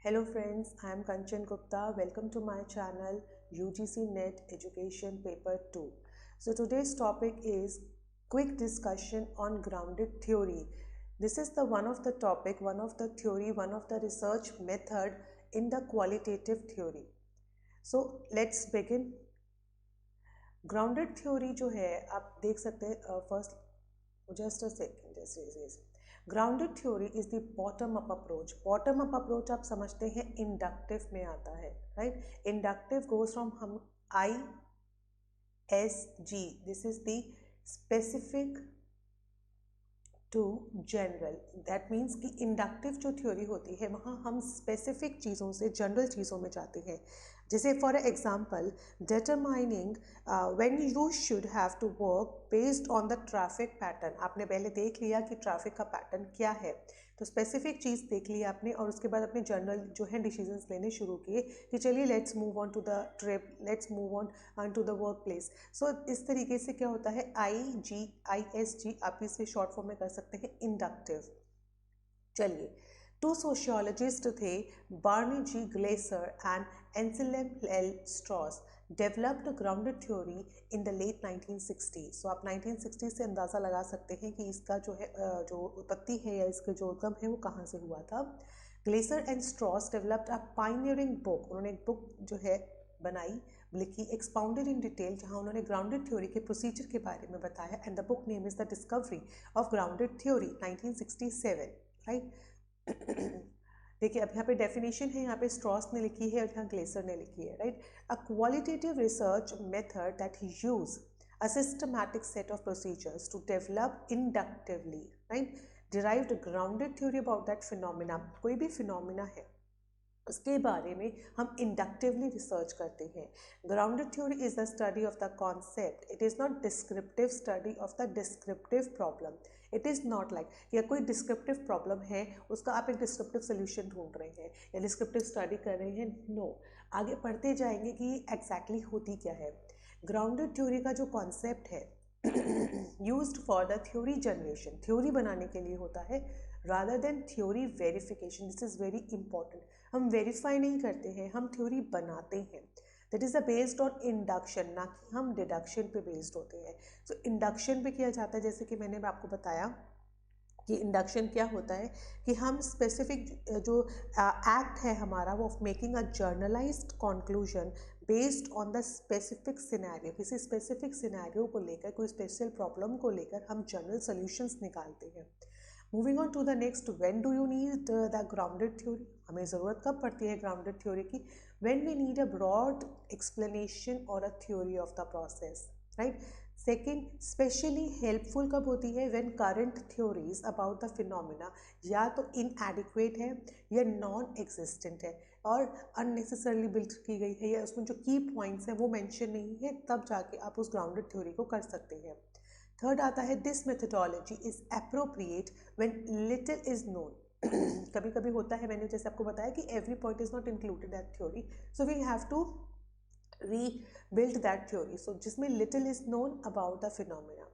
Hello friends, I am Kanchan Gupta. Welcome to my channel UGC NET Education Paper 2. So today's topic is quick discussion on grounded theory. This is the one of the topic, one of the theory, one of the research method in the qualitative theory. So let's begin. Grounded theory जो है आप देख सकते हैं first just a second yes. Grounded theory is the bottom up approach. Bottom up approach आप समझते हैं inductive में आता है, राइट. इंडक्टिव गोज फ्रॉम हम आई एस जी. This is the specific to general. That means कि इंडक्टिव जो थ्योरी होती है वहाँ हम स्पेसिफिक चीज़ों से जनरल चीज़ों में जाते हैं. जैसे for example determining when you should have to work based on the traffic pattern. आपने पहले देख लिया कि ट्रैफिक का पैटर्न क्या है, तो स्पेसिफिक चीज़ देख ली आपने और उसके बाद अपने जनरल जो है डिसीजंस लेने शुरू किए कि चलिए let's move on to the trip, let's move on to the workplace. So इस तरीके से क्या होता है, IGISG आप इसे शॉर्ट फॉर्म में कर सकते हैं इंडक्टिव. चलिए, टू सोशियोलॉजिस्ट थे, Barney G Glaser and Anselm L Strauss, developed grounded theory in the late 1960. So आप 1960 से अंदाज़ा लगा सकते हैं कि इसका जो है जो उत्पत्ति है या इसका जो उद्गम है वो कहाँ से हुआ था. Glaser and Strauss developed a pioneering book. उन्होंने एक बुक जो है बनाई, लिखी, एक्सपाउंडेड इन डिटेल, जहाँ उन्होंने ग्राउंडेड थ्योरी के प्रोसीजर के बारे में बताया. And the book name is the discovery of grounded theory 1967, right. देखिए अब यहाँ पे डेफिनेशन है, यहाँ पे स्ट्रॉस ने लिखी है और यहाँ ग्लेसर ने लिखी है, right. A qualitative research method that use a systematic set of procedures to develop inductively, right, derived grounded theory about that phenomena. कोई भी phenomena है उसके बारे में हम इंडक्टिवली रिसर्च करते हैं. Grounded theory is the study of the concept. It is not descriptive study of the descriptive problem. It is not like या कोई डिस्क्रिप्टिव प्रॉब्लम है उसका आप एक डिस्क्रिप्टिव सोल्यूशन ढूंढ रहे हैं या डिस्क्रिप्टिव स्टडी कर रहे हैं. नो, आगे पढ़ते जाएंगे कि एग्जैक्टली होती क्या है. ग्राउंडेड थ्योरी का जो कॉन्सेप्ट है used for the theory generation, theory बनाने के लिए होता है, rather than theory verification. This is very important. हम वेरीफाई नहीं करते हैं, हम थ्योरी बनाते हैं. That is a based on induction, ना कि हम डिडक्शन पे बेस्ड होते हैं. सो इंडक्शन पे किया जाता है, जैसे कि मैंने आपको बताया कि इंडक्शन क्या होता है कि हम स्पेसिफिक जो एक्ट है हमारा वो of making a generalized conclusion based on the specific scenario. किसी स्पेसिफिक सिनेरियो को लेकर, कोई स्पेशल प्रॉब्लम को लेकर हम जनरल सॉल्यूशंस निकालते हैं. Moving on to the next, when do you need the grounded theory. हमें ज़रूरत कब पड़ती है ग्राउंडेड थ्योरी की? When we need a broad explanation और a theory of the process, right. Second, specially helpful कब होती है? When current theories about the phenomena या तो इनएडिक्वेट है या नॉन एग्जिस्टेंट है और अननेसेसरली बिल्ड की गई है या उसमें जो की पॉइंट्स हैं वो मेंशन नहीं है, तब जाके आप उस ग्राउंडेड थ्योरी को कर सकते हैं. थर्ड आता है, this methodology is appropriate when little is known. कभी कभी होता है, मैंने जैसे आपको बताया कि every point is not included that theory, so we have to rebuild that theory. So जिसमें little is known about the phenomena.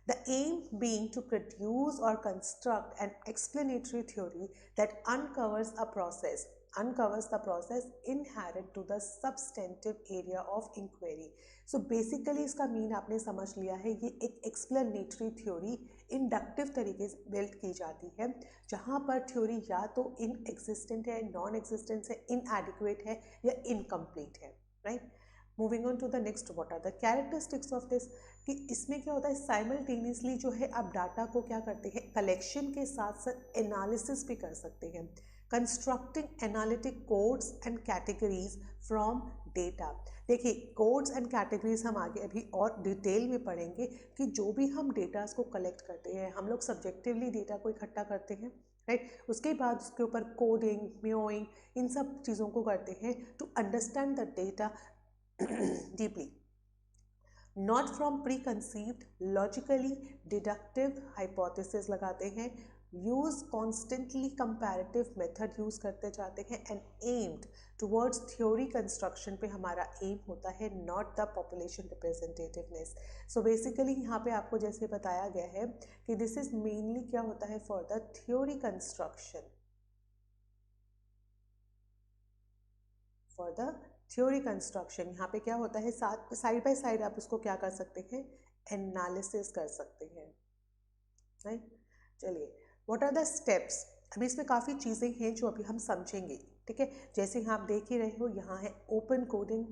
The aim being to produce or construct an explanatory theory that uncovers the process inherent to the substantive area of inquiry. So basically इसका mean आपने समझ लिया है, ये एक explanatory theory inductive तरीके से build की जाती है, जहाँ पर थ्योरी या तो इनएग्जिस्टेंट है, नॉन एग्जिस्टेंट है, इनएडिक्वेट है या इनकम्प्लीट है, right. Moving on to the next, what are the characteristics of this, कि इसमें क्या होता है, साइमल्टेनियसली जो है आप डाटा को क्या करते हैं, कलेक्शन के साथ साथ एनालिसिस भी कर सकते हैं. Constructing analytic codes and categories from data. देखिए कोड्स एंड कैटेगरीज हम आगे अभी और डिटेल में पढ़ेंगे कि जो भी हम डेटास को कलेक्ट करते हैं, हम लोग सब्जेक्टिवली डेटा को इकट्ठा करते हैं, राइट. उसके बाद उसके ऊपर कोडिंग, म्योइंग, इन सब चीज़ों को करते हैं to understand the data deeply, not from preconceived, logically deductive hypothesis लगाते हैं. Use constantly comparative method use करते जाते हैं and aimed towards theory construction पे हमारा एम होता है, not the population representativeness. So basically यहाँ पे आपको जैसे बताया गया है कि दिस इज मेनली क्या होता है for the theory construction. For the theory construction. यहाँ पे क्या होता है, साइड बाय साइड आप उसको क्या कर सकते हैं, एनालिसिस कर सकते हैं, राइट। चलिए, व्हाट आर द स्टेप्स। अभी इसमें काफ़ी चीज़ें हैं जो अभी हम समझेंगे, ठीक है। जैसे यहाँ आप देख ही रहे हो, यहाँ है ओपन कोडिंग,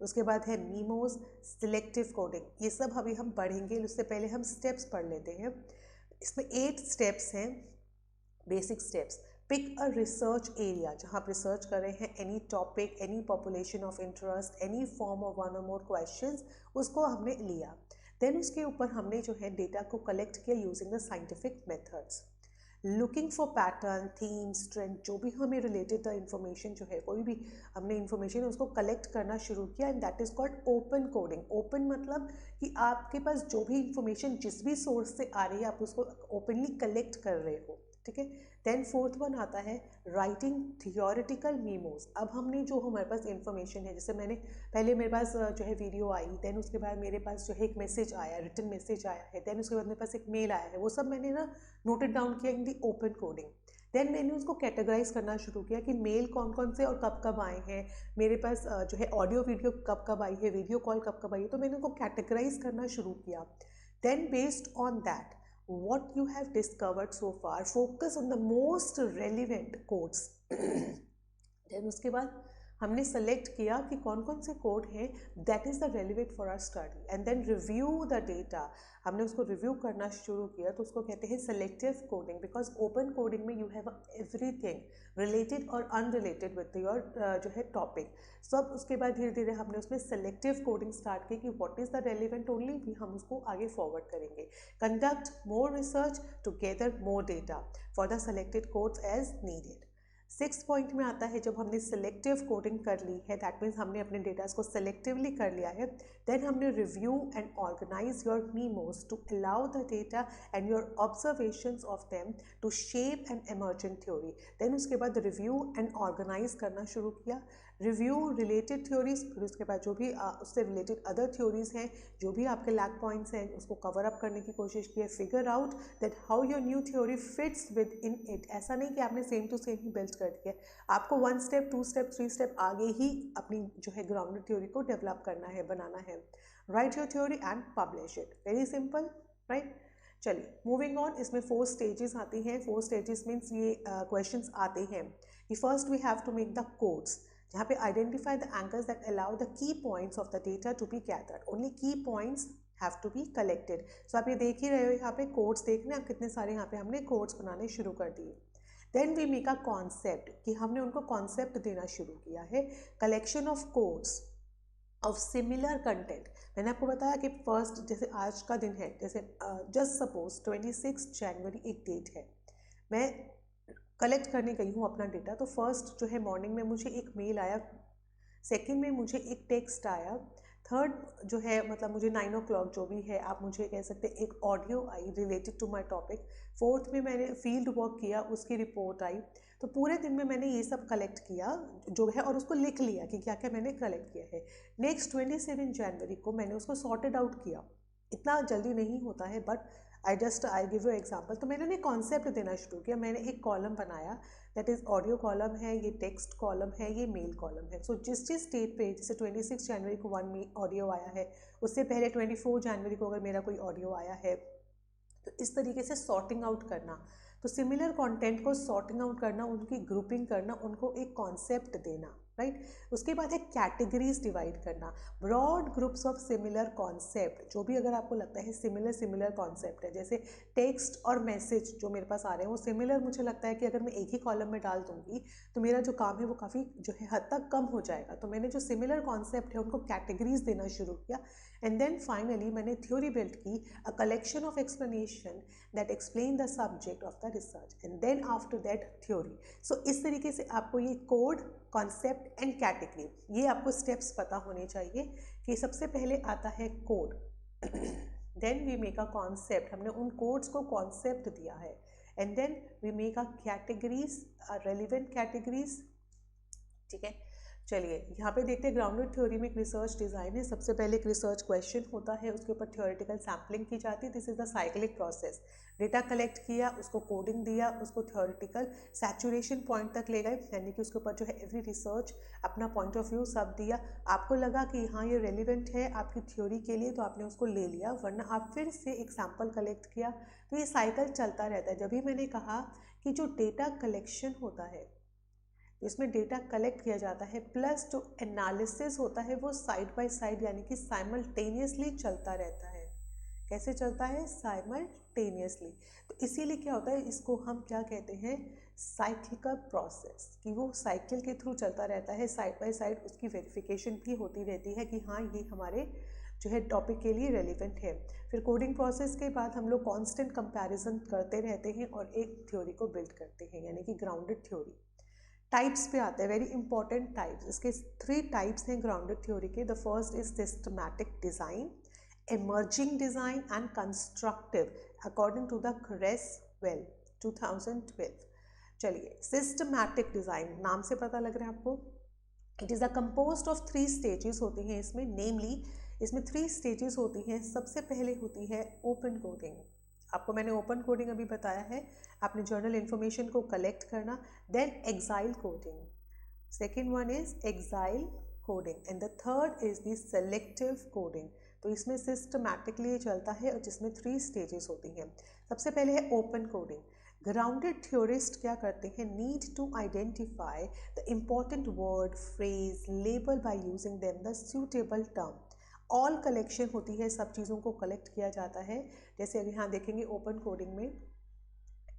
उसके बाद है मीमोज, सिलेक्टिव कोडिंग, ये सब अभी हम पढ़ेंगे। उससे पहले हम स्टेप्स पढ़ लेते हैं। इसमें 8 स्टेप्स हैं, basic steps. Pick a research area, जहाँ आप रिसर्च कर रहे हैं, any topic, any population of interest, any form of one or more questions, उसको हमने लिया। देन उसके ऊपर हमने जो है डेटा को कलेक्ट किया using the scientific methods. Looking for pattern, themes, trend, जो भी हमें रिलेटेड द इंफॉर्मेशन जो है, कोई भी हमने इंफॉर्मेशन उसको कलेक्ट करना शुरू किया, and that is called open coding. Open मतलब कि आपके पास जो भी इंफॉर्मेशन जिस भी सोर्स से आ रही है, आप उसको ओपनली कलेक्ट कर रहे हो, ठीक है। देन फोर्थ वन आता है राइटिंग थियोरिटिकल मीमोज। अब हमने जो हमारे पास इंफॉर्मेशन है, जैसे मैंने पहले मेरे पास जो है वीडियो आई, देन उसके बाद मेरे पास जो है एक मैसेज आया, रिटन मैसेज आया है, देन उसके बाद मेरे पास एक मेल आया है, वो सब मैंने ना नोटेड डाउन किया इन दी ओपन कोडिंग। देन मैंने उसको कैटेगराइज करना शुरू किया कि मेल कौन कौन से और कब कब आए हैं, मेरे पास जो है ऑडियो वीडियो कब कब आई है, वीडियो कॉल कब कब आई है, तो मैंने उसको कैटेगराइज करना शुरू किया। Then based on that what you have discovered so far, focus on the most relevant codes. then उसके बाद हमने सेलेक्ट किया कि कौन कौन से कोड हैं that is the relevant for our study, and then review the data. हमने उसको रिव्यू करना शुरू किया, तो उसको कहते हैं selective coding, because open coding में यू हैव एवरीथिंग रिलेटेड और अनरिलेटेड विद योर जो है टॉपिक। सब उसके बाद धीरे धीरे हमने उसमें सेलेक्टिव कोडिंग स्टार्ट की कि what is the relevant only, भी हम उसको आगे फॉरवर्ड करेंगे। Conduct more research to gather more data for the selected codes as needed. 6 point में आता है, जब हमने सेलेक्टिव कोडिंग कर ली है, दैट मीन्स हमने अपने डेटास को सेलेक्टिवली कर लिया है, देन हमने review and organize your memos to allow the data and your observations of them to shape an emergent theory. Then उसके बाद रिव्यू एंड ऑर्गेनाइज करना शुरू किया, रिव्यू रिलेटेड थ्योरीज, फिर उसके बाद जो भी उससे रिलेटेड अदर थ्योरीज हैं, जो भी आपके लैक पॉइंट्स हैं, उसको कवर अप करने की कोशिश की है। Figure out that how your new theory fits within it. ऐसा नहीं कि आपने सेम टू सेम ही बिल्ड कर दिया, आपको 1 स्टेप 2 स्टेप 3 स्टेप आगे ही अपनी जो है ग्राउंडेड थ्योरी को डेवलप करना है, बनाना है। Right your theory and publish it, very simple, right. चलिए मूविंग ऑन, इसमें 4 स्टेजेस आती हैं। 4 स्टेजेस मीन्स ये क्वेश्चंस आते हैं कि first we have to make the codes, जहाँ पे identify the anchors that allow the key points of the data to be gathered, only key points have to be collected. So आप ये देख ही रहे हो, यहाँ पे कोड्स देख रहे हैं आप, कितने सारे यहाँ पे हमने कोड्स बनाने शुरू कर दिए। Then we make a concept, कि हमने उनको कॉन्सेप्ट देना शुरू किया है। Collection of codes of similar content, मैंने आपको बताया कि फर्स्ट, जैसे आज का दिन है, जैसे जस्ट सपोज 26 जनवरी एक डेट है, मैं कलेक्ट करने गई हूँ अपना डेटा, तो फर्स्ट जो है मॉर्निंग में मुझे एक मेल आया, सेकंड में मुझे एक टेक्स्ट आया, थर्ड जो है मतलब मुझे 9 o'clock जो भी है आप मुझे कह सकते हैं एक audio I related to my topic, fourth में मैंने फील्ड वर्क किया, उसकी रिपोर्ट आई। तो पूरे दिन में मैंने ये सब कलेक्ट किया जो है, और उसको लिख लिया कि क्या क्या मैंने कलेक्ट किया है। नेक्स्ट 27 जनवरी को मैंने उसको सॉर्टेड आउट किया, इतना जल्दी नहीं होता है, but I give you example. तो मैंने उन्हें कॉन्सेप्ट देना शुरू किया, मैंने एक कॉलम बनाया, दैट इज़ ऑडियो कॉलम है, ये टेक्स्ट कॉलम है, ये मेल कॉलम है। सो जिस जिस डेट पे, जैसे 26 जनवरी को 1 ऑडियो आया है, उससे पहले 24 जनवरी को अगर मेरा कोई ऑडियो आया है, तो इस तरीके से सॉर्टिंग आउट करना। तो सिमिलर कंटेंट को सॉर्टिंग आउट करना, उनकी ग्रुपिंग करना, उनको एक कॉन्सेप्ट देना, राइट। उसके बाद है कैटेगरीज डिवाइड करना, broad groups of similar concept, जो भी अगर आपको लगता है सिमिलर कॉन्सेप्ट है, जैसे टेक्स्ट और मैसेज जो मेरे पास आ रहे हैं वो सिमिलर, मुझे लगता है कि अगर मैं एक ही कॉलम में डाल दूंगी तो मेरा जो काम है वो काफ़ी जो है हद तक कम हो जाएगा। तो मैंने जो सिमिलर कॉन्सेप्ट है उनको कैटेगरीज देना शुरू किया, एंड देन फाइनली मैंने थ्योरी बिल्ड की, a collection of explanation that explain the subject of the research, and then after that theory. So इस तरीके से आपको ये कोड, कॉन्सेप्ट एंड कैटेगरी, ये आपको स्टेप्स पता होने चाहिए कि सबसे पहले आता है code, then we make a concept, हमने उन कोड्स को कॉन्सेप्ट दिया है, and then we make a categories, relevant categories, ठीक है। चलिए यहाँ पे देखते हैं ग्राउंडेड थ्योरी में एक रिसर्च डिज़ाइन है। सबसे पहले एक रिसर्च क्वेश्चन होता है, उसके ऊपर थ्योरेटिकल सैम्पलिंग की जाती है। This is the cyclic process. Data collect किया, उसको कोडिंग दिया, उसको थ्योरेटिकल सैचुरेशन पॉइंट तक ले गए, यानी कि उसके ऊपर जो है एवरी रिसर्च अपना पॉइंट ऑफ व्यू सब दिया। आपको लगा कि हाँ ये रेलिवेंट है आपकी थ्योरी के लिए, तो आपने उसको ले लिया, वरना आप फिर से एक सैम्पल कलेक्ट किया। तो ये साइकिल चलता रहता है। जब भी मैंने कहा कि जो डेटा कलेक्शन होता है, इसमें डेटा कलेक्ट किया जाता है प्लस जो एनालिसिस होता है वो साइड बाय साइड यानी कि साइमल्टेनियसली चलता रहता है। कैसे चलता है? साइमल्टेनियसली। तो इसीलिए क्या होता है, इसको हम क्या कहते हैं, साइक्लिकल प्रोसेस, कि वो साइकिल के थ्रू चलता रहता है। साइड बाय साइड उसकी वेरिफिकेशन भी होती रहती है कि हाँ ये हमारे जो है टॉपिक के लिए रेलिवेंट है। फिर कोडिंग प्रोसेस के बाद हम लोग कांस्टेंट कंपैरिजन करते रहते हैं और एक थ्योरी को बिल्ड करते हैं, यानी कि ग्राउंडेड थ्योरी। टाइप्स पे आते हैं, वेरी इंपॉर्टेंट टाइप्स। इसके 3 टाइप्स हैं ग्राउंडेड थ्योरी के। The first is systematic design, emerging design and constructive according to the Creswell 2012। चलिए, सिस्टमैटिक डिज़ाइन नाम से पता लग रहा है आपको। It is a composed of 3 stages होती हैं इसमें, नेमली इसमें 3 स्टेजेस होती हैं। सबसे पहले होती है ओपन कोडिंग। आपको मैंने ओपन कोडिंग अभी बताया है, आपने जर्नल इन्फॉर्मेशन को कलेक्ट करना। Then axial coding, second one is axial coding, and the third is the selective coding. तो इसमें सिस्टमैटिकली चलता है और जिसमें 3 स्टेजेस होती हैं। सबसे पहले है ओपन कोडिंग। ग्राउंडेड थ्योरिस्ट क्या करते हैं, need to identify the important word, phrase, label by using them the suitable term. All collection होती है, सब चीज़ों को कलेक्ट किया जाता है। जैसे अभी यहाँ देखेंगे ओपन कोडिंग में,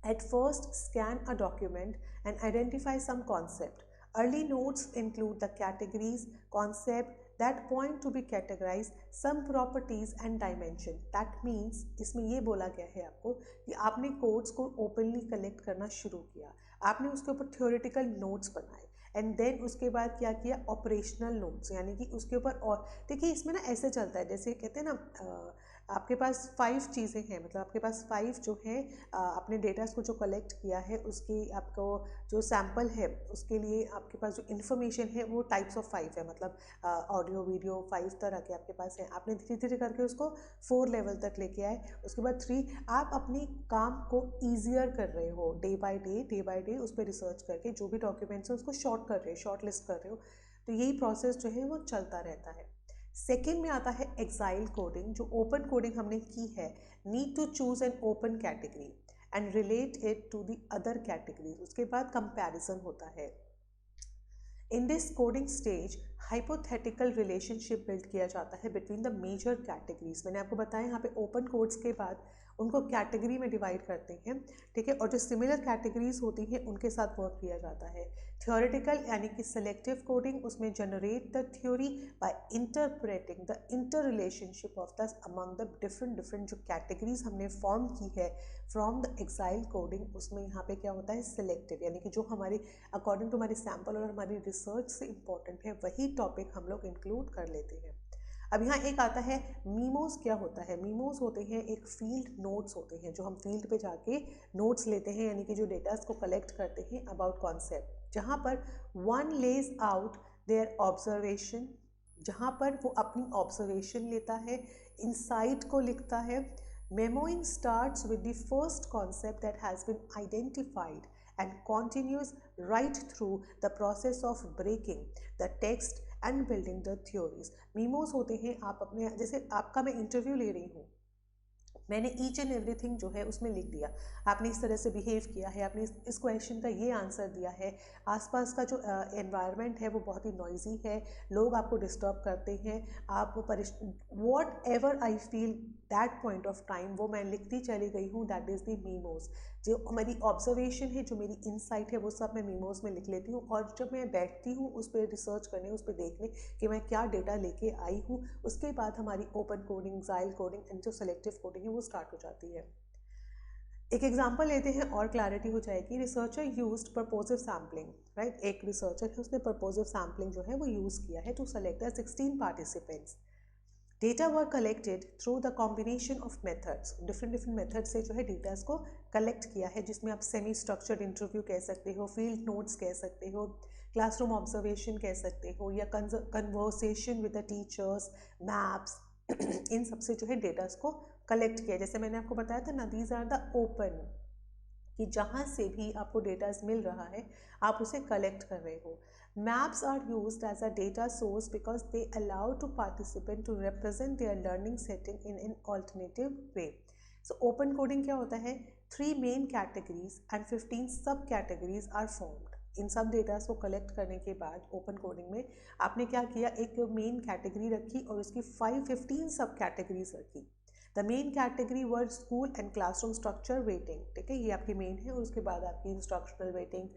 at first scan a document and identify some concept. Early notes include the categories, concept that point to be categorized, some properties and dimension. That means इसमें ये बोला गया है आपको कि आपने कोड्स को ओपनली कलेक्ट करना शुरू किया, आपने उसके ऊपर थ्योरेटिकल नोट्स बनाए, एंड देन उसके बाद क्या किया, ऑपरेशनल नोट्स, यानी कि उसके ऊपर। और देखिए इसमें ना ऐसे चलता है, जैसे कहते हैं ना आपके पास 5 चीज़ें हैं, मतलब आपके पास 5 जो है अपने डेटास को जो कलेक्ट किया है उसकी आपको जो सैम्पल है उसके लिए आपके पास जो इन्फॉर्मेशन है वो टाइप्स ऑफ 5 है, मतलब ऑडियो वीडियो 5 तरह के आपके पास हैं। आपने धीरे धीरे करके उसको 4 लेवल तक लेके आए, उसके बाद 3। आप अपने काम को ईजियर कर रहे हो, डे बाय डे उस पर रिसर्च करके जो भी डॉक्यूमेंट्स हैं उसको शॉर्ट कर रहे हो, शॉर्ट लिस्ट कर रहे हो। तो यही प्रोसेस जो है वो चलता रहता है। सेकेंड में आता है एक्साइल कोडिंग। जो ओपन कोडिंग हमने की है, need to choose an open category and relate it to the other categories. उसके बाद कंपैरिजन होता है। In this coding stage hypothetical relationship build किया जाता है बिटवीन द मेजर कैटेगरीज। मैंने आपको बताया यहाँ पे ओपन कोड्स के बाद उनको कैटेगरी में डिवाइड करते हैं, ठीक है, और जो सिमिलर कैटेगरीज होती हैं उनके साथ वर्क किया जाता है। थ्योरेटिकल यानी कि सेलेक्टिव कोडिंग, उसमें generate the theory by interpreting the inter relationship of the among the different जो कैटेगरीज हमने फॉर्म की है फ्रॉम द एक्साइल कोडिंग। उसमें यहाँ पे क्या होता है, सिलेक्टिव, यानी कि जो हमारे अकॉर्डिंग टू हमारी सैम्पल और हमारी रिसर्च से इंपॉर्टेंट है वही टॉपिक हम लोग इंक्लूड कर लेते हैं। अब यहाँ एक आता है मीमोज। क्या होता है, मीमोज होते हैं एक फील्ड नोट्स होते हैं, जो हम फील्ड पे जाके नोट्स लेते हैं, यानी कि जो डेटास को कलेक्ट करते हैं अबाउट कॉन्सेप्ट, जहाँ पर one lays out their observation, जहाँ पर वो अपनी ऑब्जर्वेशन लेता है, इंसाइट को लिखता है। Memoing starts with the first concept that has been identified and continues right through the process of breaking the text and building the theories। मीमोस होते हैं, आप अपने, जैसे आपका मैं इंटरव्यू ले रही हूँ, मैंने ईच एंड एवरीथिंग जो है उसमें लिख दिया, आपने इस तरह से बिहेव किया है, आपने इस क्वेश्चन का ये आंसर दिया है, आसपास का जो एनवायरनमेंट है वो बहुत ही नॉइजी है, लोग आपको डिस्टर्ब करते हैं, आप what ever I feel that point of time वो मैं लिखती चली गई हूँ, दैट इज़ द मीमोज। जो मेरी ऑब्जर्वेशन है, जो मेरी इनसाइट है, वो सब मैं मीमोज में लिख लेती हूँ। और जब मैं बैठती हूँ उस पर रिसर्च करने, उस पर देखने कि मैं क्या डेटा लेके आई हूँ, उसके बाद हमारी open coding, axial coding and जो सेलेक्टिव कोडिंग है वो स्टार्ट हो जाती है। एक एग्जांपल लेते हैं और क्लैरिटी हो जाएगी। Researcher used purposive sampling, right. एक रिसर्चर है, उसने परपोजिव सैम्पलिंग जो है वो यूज़ किया है to select 16 participants, data were collected through the combination of methods, different method से जो है डेटास को कलेक्ट किया है, जिसमें आप सेमी स्ट्रक्चर्ड इंटरव्यू कह सकते हो, फील्ड नोट्स कह सकते हो, क्लासरूम ऑब्जर्वेशन कह सकते हो, या conversation with the teachers, maps, इन सबसे जो है डेटास को कलेक्ट किया। जैसे मैंने आपको बताया था ना, दीज आर द ओपन, कि जहाँ से भी आपको डेटास मिल रहा है आप उसे कलेक्ट कर रहे हो। Maps are used as a data source because they allow to participant to represent their learning setting in an alternative way. So open coding क्या होता है, 3 मेन कैटेगरीज एंड 15 सब कैटेगरीज आर फॉर्म्ड। इन सब datas को collect करने के बाद open coding में आपने क्या किया, एक मेन कैटेगरी रखी और उसकी 15 सब कैटेगरीज रखी। The main category were school and classroom structure waiting, ठीक है, ये आपकी मेन है, और उसके बाद आपकी इंस्ट्रक्शनल वेटिंग,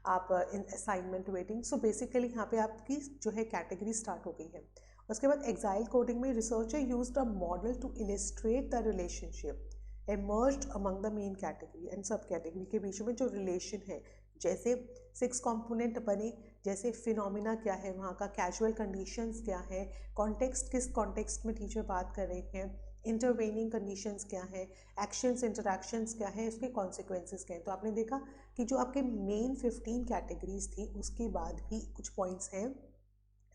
आप असाइनमेंट वेटिंग। सो बेसिकली यहाँ पे आपकी जो है कैटेगरी स्टार्ट हो गई है। उसके बाद एक्साइल कोडिंग में researcher used a model to illustrate the relationship emerged among the main category and subcategory के बीच में जो रिलेशन है, जैसे 6 कंपोनेंट बने, जैसे फिनोमिना क्या है वहाँ का, कैजुअल कंडीशंस क्या है, कॉन्टेक्स्ट किस कॉन्टेक्स्ट में टीचर बात कर रहे हैं, इंटरवेनिंग कंडीशंस क्या है, एक्शंस इंटरैक्शंस क्या है, उसके कॉन्सिक्वेंसेस क्या हैं। तो आपने देखा कि जो आपके मेन 15 कैटेगरीज थी उसके बाद भी कुछ पॉइंट्स हैं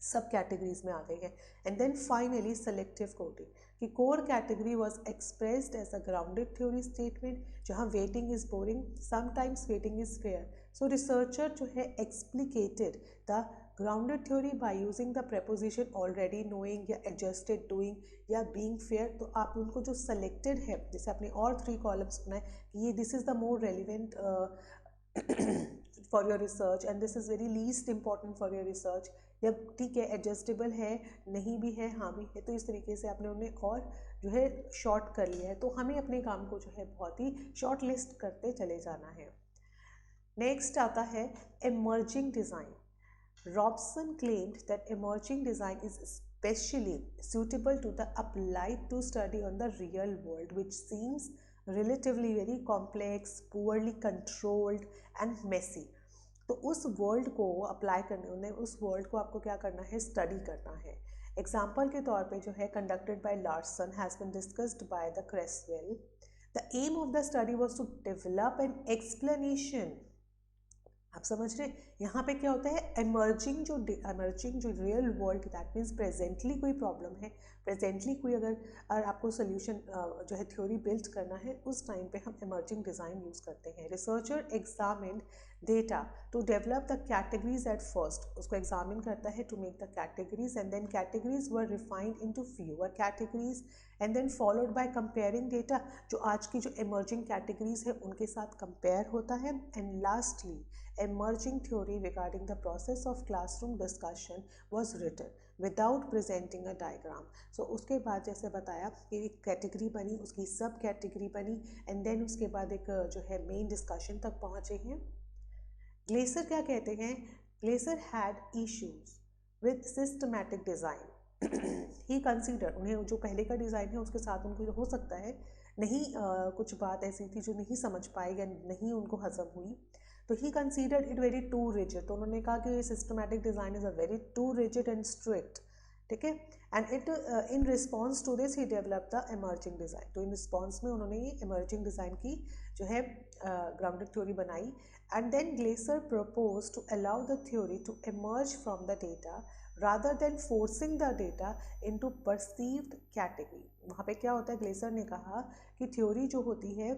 सब कैटेगरीज में आ गई है। And then finally selective coding, कि core category was expressed as a grounded theory statement, जहाँ waiting is boring, sometimes waiting is fair. So researcher जो है explicated the grounded theory by using the preposition already knowing या adjusted doing या being fair. तो आप उनको जो selected है, जैसे आपने और 3 कॉलम्स बनाए कि ये this is the more relevant for your research and this is very least important for your research, या ठीक है एडजस्टेबल है, नहीं भी है, हाँ भी है, तो इस तरीके से आपने उन्हें और जो है शॉर्ट कर लिया है। तो हमें अपने काम को जो है बहुत ही शॉर्ट लिस्ट करते चले जाना है। नेक्स्ट आता है emerging design. Robson claimed that emerging design is especially suitable to the applied to study on the real world, which seems relatively very complex, poorly controlled and messy. तो उस world को apply करने, उन्हें उस world को आपको क्या करना है, स्टडी करना है। एग्जाम्पल के तौर पे जो है conducted by Larsen has been discussed by the Creswell. The aim of the study was to develop an explanation. आप समझ रहे, यहाँ पे क्या होता है, एमर्जिंग जो real world, that means presently कोई प्रॉब्लम है, प्रेजेंटली कोई अगर आपको सोल्यूशन जो है थ्योरी बिल्ड करना है, उस टाइम पे हम एमर्जिंग डिज़ाइन यूज़ करते हैं। Researcher examined data to develop the categories at first, उसको एग्जामिन करता है to make the categories, and then categories were refined into fewer categories, and then followed by comparing data, जो आज की जो emerging categories है उनके साथ कंपेयर होता है। And lastly emerging theory regarding the process of classroom discussion was written without presenting a diagram. So उसके बाद जैसे बताया कि एक कैटेगरी बनी, उसकी सब कैटेगरी बनी, एंड देन उसके बाद एक जो है मेन डिस्कशन तक पहुँचे हैं। ग्लेसर क्या कहते हैं, Glaser had issues with systematic design. He consider, उन्हें जो पहले का डिज़ाइन है उसके साथ उनको हो सकता है नहीं कुछ बात ऐसी थी जो नहीं समझ पाई या नहीं उनको हजम हुई, तो he considered it very too rigid. तो उन्होंने कहा कि systematic design is a very too rigid and strict, ठीक है। And it in response to this he develop the emerging design. तो इन रिस्पॉन्स में उन्होंने ये एमर्जिंग डिज़ाइन की जो है ग्राउंडेड थ्योरी बनाई। And then Glaser propose to allow the theory to emerge from the data rather than forcing the data into perceived category। वहाँ पे क्या होता है, ग्लेसर ने कहा कि थ्योरी जो होती है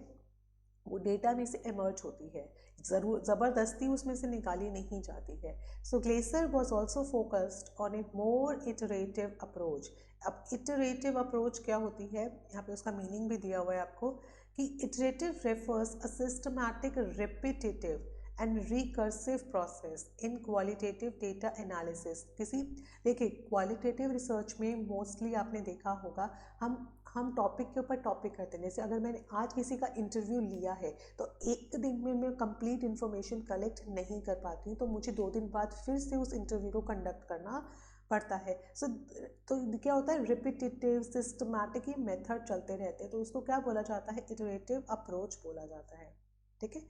वो डेटा में से एमर्ज होती है, ज़बरदस्ती उसमें से निकाली नहीं जाती है। So Glaser was also focused on a more iterative approach. अब इटरेटिव अप्रोच क्या होती है, यहाँ पे उसका मीनिंग भी दिया हुआ है आपको, कि iterative refers a systematic, repetitive and recursive process in qualitative data analysis. देखिए क्वालिटेटिव रिसर्च में मोस्टली आपने देखा होगा हम टॉपिक के ऊपर टॉपिक करते हैं। जैसे अगर मैंने आज किसी का इंटरव्यू लिया है तो एक दिन में मैं कंप्लीट इन्फॉर्मेशन कलेक्ट नहीं कर पाती हूँ, तो मुझे 2 दिन बाद फिर से उस इंटरव्यू को कंडक्ट करना पड़ता है। तो क्या होता है, रिपीटेटिव सिस्टमैटिक ये मेथड चलते रहते हैं, तो उसको क्या बोला जाता है, इटरेटिव अप्रोच बोला जाता है, ठीक है।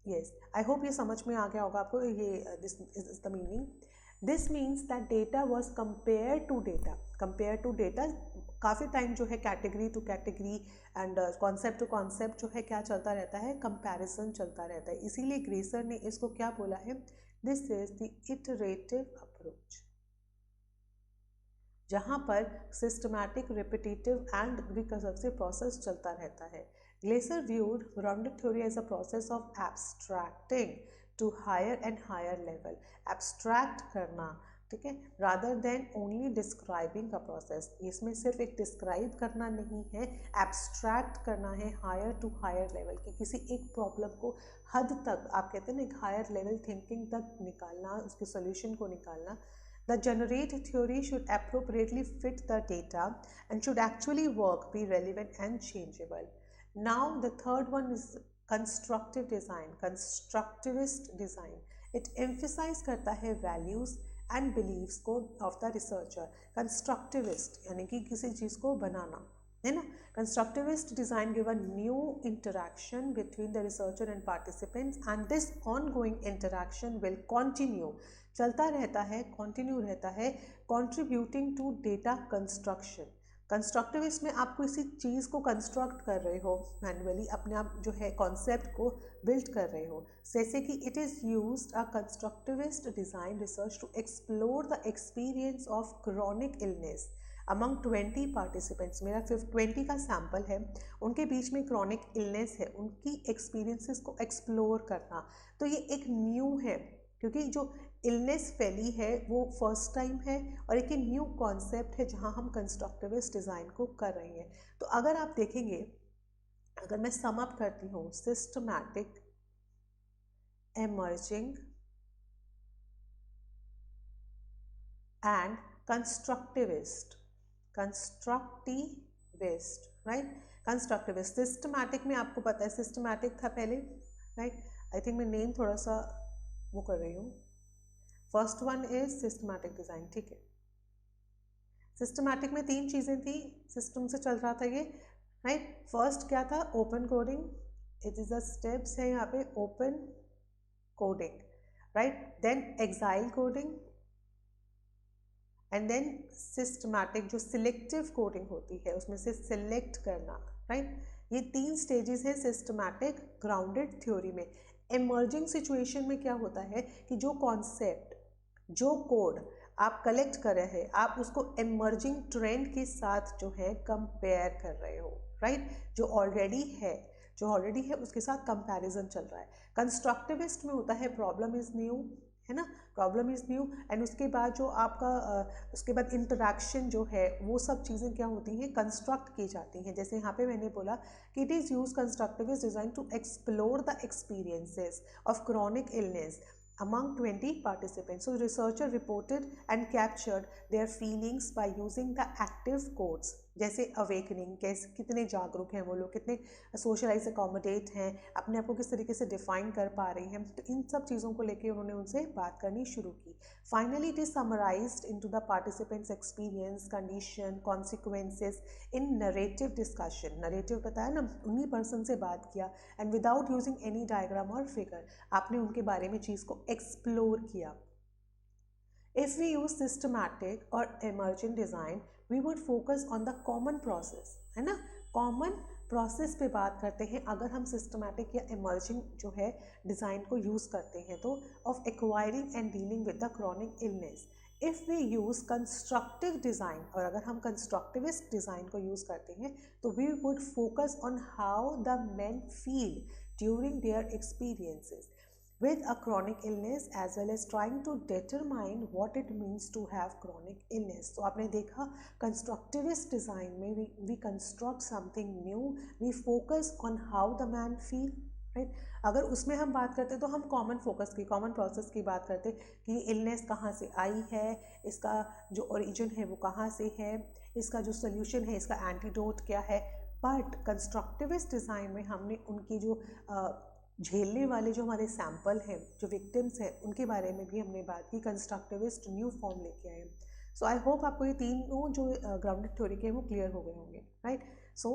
यस, आई होप ये समझ में आ गया होगा आपको, ये this is the meaning. This means that data was compare to data काफ़ी टाइम जो है category to category and concept to concept जो है क्या चलता रहता है, कंपैरिजन चलता रहता है। इसीलिए ग्रेसर ने इसको क्या बोला है, this is the iterative approach, जहाँ पर systematic, repetitive and recursive process चलता रहता है। Glaser viewed grounded theory as a process of abstracting to higher and higher level, abstract करना, ठीक है, rather than only describing a process। इसमें सिर्फ एक डिस्क्राइब करना नहीं है, abstract करना है higher to higher level, कि किसी एक प्रॉब्लम को हद तक, आप कहते हैं ना, एक हायर लेवल थिंकिंग तक निकालना, उसके सोल्यूशन को निकालना। The generated theory should appropriately fit the data and should actually work, be relevant and changeable. Now the third one is constructive design, constructivist design. It emphasize करता है values and beliefs को of the researcher. Constructivist यानी कि किसी चीज़ को बनाना, है ना। Constructivist design give a new interaction between the researcher and participants, and this ongoing interaction will continue, चलता रहता है, कंटिन्यू रहता है, contributing to data construction. Constructivist में आप किसी चीज़ को कंस्ट्रक्ट कर रहे हो मैनुअली, अपने आप जो है कॉन्सेप्ट को बिल्ड कर रहे हो, जैसे कि it is used a constructivist design research to explore the experience of chronic illness among 20 participants. मेरा 20 का सैम्पल है, उनके बीच में क्रॉनिक इलनेस है, उनकी एक्सपीरियंसेस को एक्सप्लोर करना। तो ये एक न्यू है, क्योंकि जो इलनेस फैली है वो फर्स्ट टाइम है, और एक न्यू कॉन्सेप्ट है जहां हम कंस्ट्रक्टिविस्ट डिज़ाइन को कर रहे हैं। तो अगर आप देखेंगे, अगर मैं सम अप करती हूँ, systematic, emerging and constructivist, right, constructivist. Systematic में आपको पता है सिस्टमैटिक था पहले, राइट। आई थिंक मैं नेम थोड़ा सा वो कर रही हूँ। First one is systematic design, ठीक है। सिस्टमैटिक में 3 चीज़ें थी, सिस्टम से चल रहा था ये, राइट। फर्स्ट क्या था, open coding, it is a steps है यहाँ पे, open coding, right. Then axial coding, and then systematic जो सिलेक्टिव कोडिंग होती है, उसमें से सिलेक्ट करना, राइट। ये 3 स्टेजेस हैं सिस्टमैटिक ग्राउंडेड थ्योरी में। एमर्जिंग सिचुएशन में क्या होता है कि जो कॉन्सेप्ट, जो कोड आप कलेक्ट कर रहे हैं, आप उसको एमर्जिंग ट्रेंड के साथ जो है कंपेयर कर रहे हो, राइट। जो ऑलरेडी है उसके साथ कंपैरिजन चल रहा है। कंस्ट्रक्टिविस्ट में होता है प्रॉब्लम इज न्यू, है ना, प्रॉब्लम इज न्यू, एंड उसके बाद जो आपका उसके बाद इंटरैक्शन जो है, वो सब चीज़ें क्या होती हैं, कंस्ट्रक्ट की जाती हैं। जैसे यहाँ पे मैंने बोला कि it is use constructivist design to explore the experiences of chronic illness among 20 participants. So researcher reported and captured their feelings by using the active codes, जैसे अवेकनिंग, कैसे, कितने जागरूक हैं वो लोग, कितने सोशलाइज अकोमोडेट हैं, अपने आप को किस तरीके से डिफाइन कर पा रही हैं। तो इन सब चीज़ों को लेके उन्होंने उनसे बात करनी शुरू की। Finally it is summarised into the participants experience, condition, consequences in narrative discussion. Narrative बताया ना, उन्हीं पर्सन से बात किया, and without using any diagram और फिगर, आपने उनके बारे में चीज़ को एक्सप्लोर किया। If we use systematic or emergent design, we would focus on the common process, है ना, कॉमन प्रोसेस पे बात करते हैं अगर हम सिस्टमैटिक या इमर्जिंग जो है डिज़ाइन को यूज़ करते हैं तो, of acquiring and dealing with the chronic illness. If we use constructive design, और अगर हम कंस्ट्रक्टिविस्ट डिज़ाइन को यूज़ करते हैं तो we would focus on how the men feel during their experiences with a chronic illness, as well as trying to determine what it means to have chronic illness. तो आपने देखा constructivist design में we construct something new, we focus on how the man feel, right? अगर उसमें हम बात करते तो हम कॉमन फोकस की, कॉमन प्रोसेस की बात करते कि इलनेस कहाँ से आई है, इसका जो ओरिजिन है वो कहाँ से है, इसका जो सोल्यूशन है, इसका एंटीडोट क्या है। बट कंस्ट्रक्टिविस्ट डिज़ाइन में हमने उनकी जो झेलने वाले जो हमारे सैम्पल हैं, जो विक्टिम्स हैं, उनके बारे में भी हमने बात की। कंस्ट्रक्टिविस्ट न्यू फॉर्म लेके आए। सो आई होप आपको ये तीनों जो ग्राउंडेड थ्योरी के वो क्लियर हो गए होंगे, राइट। सो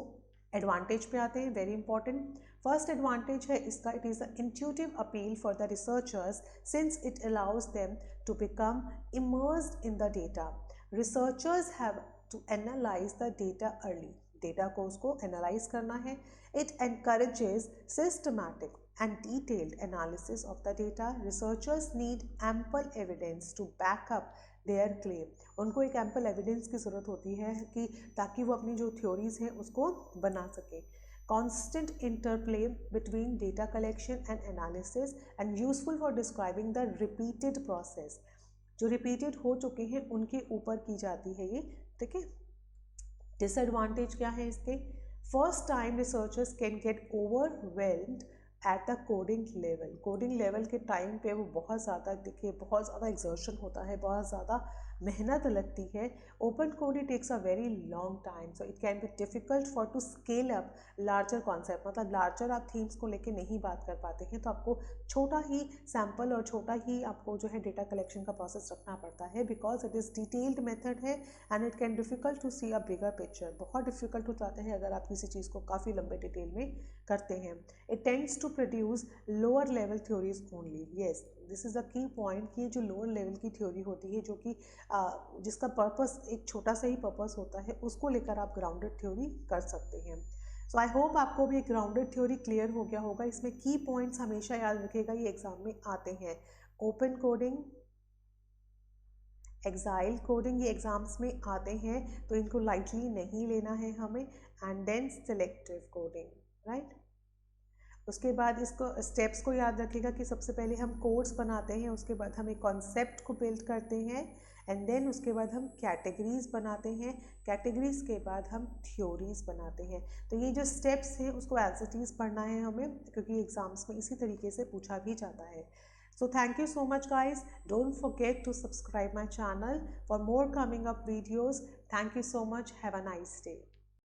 एडवांटेज पे आते हैं, वेरी इंपॉर्टेंट। फर्स्ट एडवांटेज है इसका, it is a intuitive appeal for the researchers since it allows them to become immersed in the data. Researchers have to analyse the data early, data को उसको analyse करना है. It encourages systematic and detailed analysis of the data. Researchers need ample evidence to back up their claim. उनको एक ample evidence की ज़रूरत होती है कि ताकि वो अपनी जो theories हैं उसको बना सके. Constant interplay between data collection and analysis and useful for describing the repeated process. जो repeated हो चुके हैं उनके ऊपर की जाती है ये, ठीक है. Disadvantage क्या है इसके? First time researchers can get overwhelmed at the coding level. Coding level के टाइम पे वो बहुत ज़्यादा, देखिए बहुत ज़्यादा एक्सर्शन होता है, बहुत ज़्यादा मेहनत लगती है. Open coding takes a very long time, so it can be difficult for to scale up larger concept. मतलब लार्जर आप थीम्स को लेके नहीं बात कर पाते हैं, तो आपको छोटा ही सैम्पल और छोटा ही आपको जो है डेटा कलेक्शन का प्रोसेस रखना पड़ता है, because it is detailed method है and it can difficult to see a bigger picture. बहुत डिफ़िकल्ट हो जाता है अगर आप किसी चीज़ को काफ़ी लंबे डिटेल में करते हैं. It tends to produce lower level theories only. Yes, this is a key point कि जो लोअर लेवल की थ्योरी होती है, जो कि जिसका पर्पस एक छोटा सा ही पर्पस होता है, उसको लेकर आप ग्राउंडेड थ्योरी कर सकते हैं. सो आई होप आपको भी ग्राउंडेड थ्योरी क्लियर हो गया होगा. इसमें की पॉइंट्स हमेशा याद रखिएगा, ये एग्जाम में आते हैं. ओपन कोडिंग, एक्साइल कोडिंग, ये एग्जाम्स में आते हैं, तो इनको लाइटली नहीं लेना है हमें. And then selective coding, right. उसके बाद इसको स्टेप्स को याद रखिएगा कि सबसे पहले हम कोड्स बनाते हैं, उसके बाद हम एक कॉन्सेप्ट को बिल्ड करते हैं, एंड देन उसके बाद हम कैटेगरीज बनाते हैं, कैटेगरीज के बाद हम थ्योरीज बनाते हैं. तो ये जो स्टेप्स हैं उसको एज इट इज़ पढ़ना है हमें, क्योंकि एग्जाम्स में इसी तरीके से पूछा भी जाता है. So thank you so much guys. Don't forget to subscribe my channel for more coming up videos. Thank you so much. Have a nice day.